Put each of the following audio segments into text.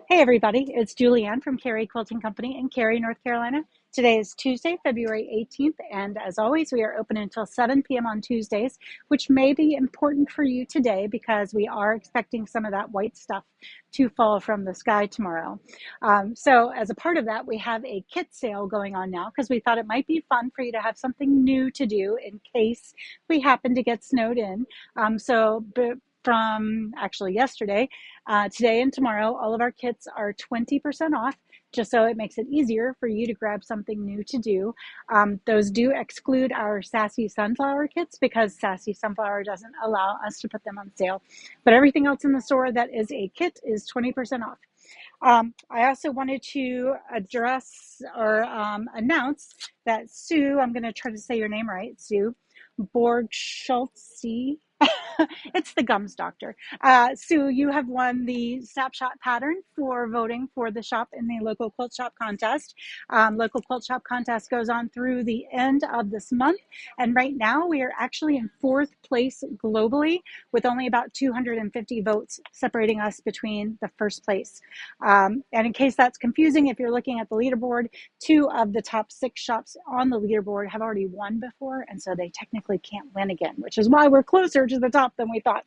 Hey everybody, it's Julianne from Cary Quilting Company in Cary, North Carolina. Today is Tuesday, February 18th, and as always, we are open until 7 p.m. on Tuesdays, which may be important for you today because we are expecting some of that white stuff to fall from the sky tomorrow. So as a part of that, we have a kit sale going on now because we thought it might be fun for you to have something new to do in case we happen to get snowed in. From actually yesterday, today and tomorrow, all of our kits are 20% off, just so it makes it easier for you to grab something new to do. Those do exclude our Sassy Sunflower kits because Sassy Sunflower doesn't allow us to put them on sale. But everything else in the store that is a kit is 20% off. I also wanted to address or announce that Sue, I'm going to try to say your name right, Sue Borg Schultz. It's the gums doctor. Sue, you have won the snapshot pattern for voting for the shop in the local quilt shop contest. Local quilt shop contest goes on through the end of this month. And right now we are actually in fourth place globally with only about 250 votes separating us between the first place. And in case that's confusing, if you're looking at the leaderboard, 2 of the top 6 shops on the leaderboard have already won before, and so they technically can't win again, which is why we're closer to the top than we thought.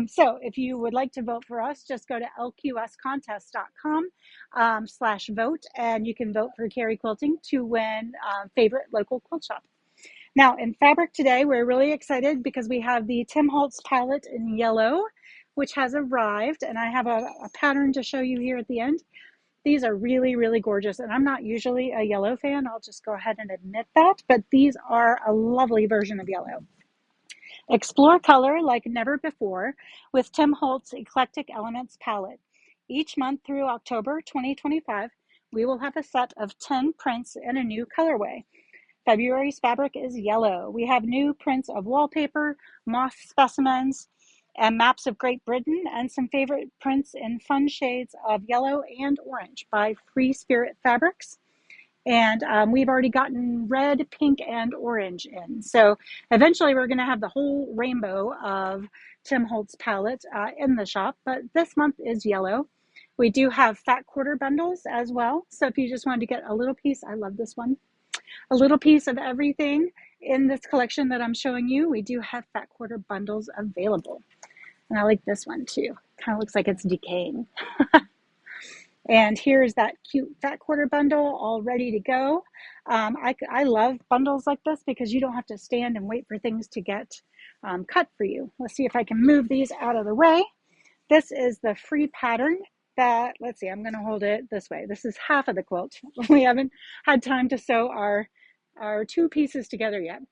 So if you would like to vote for us, just go to lqscontest.com/vote, and you can vote for Cary Quilting to win favorite local quilt shop. Now, in fabric today, we're really excited because we have the Tim Holtz palette in yellow, which has arrived, and I have a pattern to show you here at the end. These are really, really gorgeous, and I'm not usually a yellow fan. I'll just go ahead and admit that, but these are a lovely version of yellow. Explore color like never before with Tim Holtz Eclectic Elements palette. Each month through October 2025, we will have a set of 10 prints in a new colorway. February's fabric is yellow. We have new prints of wallpaper, moth specimens, and maps of Great Britain, and some favorite prints in fun shades of yellow and orange by Free Spirit Fabrics. And we've already gotten red, pink, and orange in. So eventually we're going to have the whole rainbow of Tim Holtz palette in the shop, but this month is yellow. We do have fat quarter bundles as well. So if you just wanted to get a little piece, I love this one, a little piece of everything in this collection that I'm showing you, we do have fat quarter bundles available. And I like this one too. Kind of looks like it's decaying. And here's that cute fat quarter bundle all ready to go. I love bundles like this because you don't have to stand and wait for things to get cut for you. Let's see if I can move these out of the way. This is the free pattern that, let's see, I'm going to hold it this way. This is half of the quilt. We haven't had time to sew our 2 pieces together yet.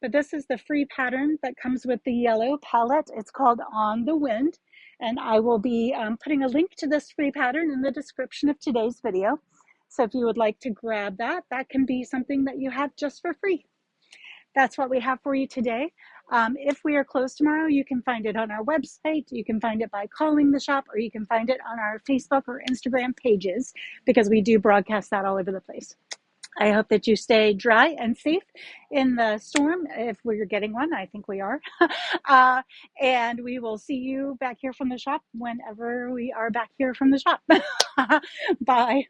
But this is the free pattern that comes with the yellow palette. It's called On the Wind. And I will be putting a link to this free pattern in the description of today's video. So if you would like to grab that, that can be something that you have just for free. That's what we have for you today. If we are closed tomorrow, you can find it on our website. You can find it by calling the shop, or you can find it on our Facebook or Instagram pages because we do broadcast that all over the place. I hope that you stay dry and safe in the storm. If we're getting one, I think we are. And we will see you back here from the shop whenever we are back here from the shop. Bye.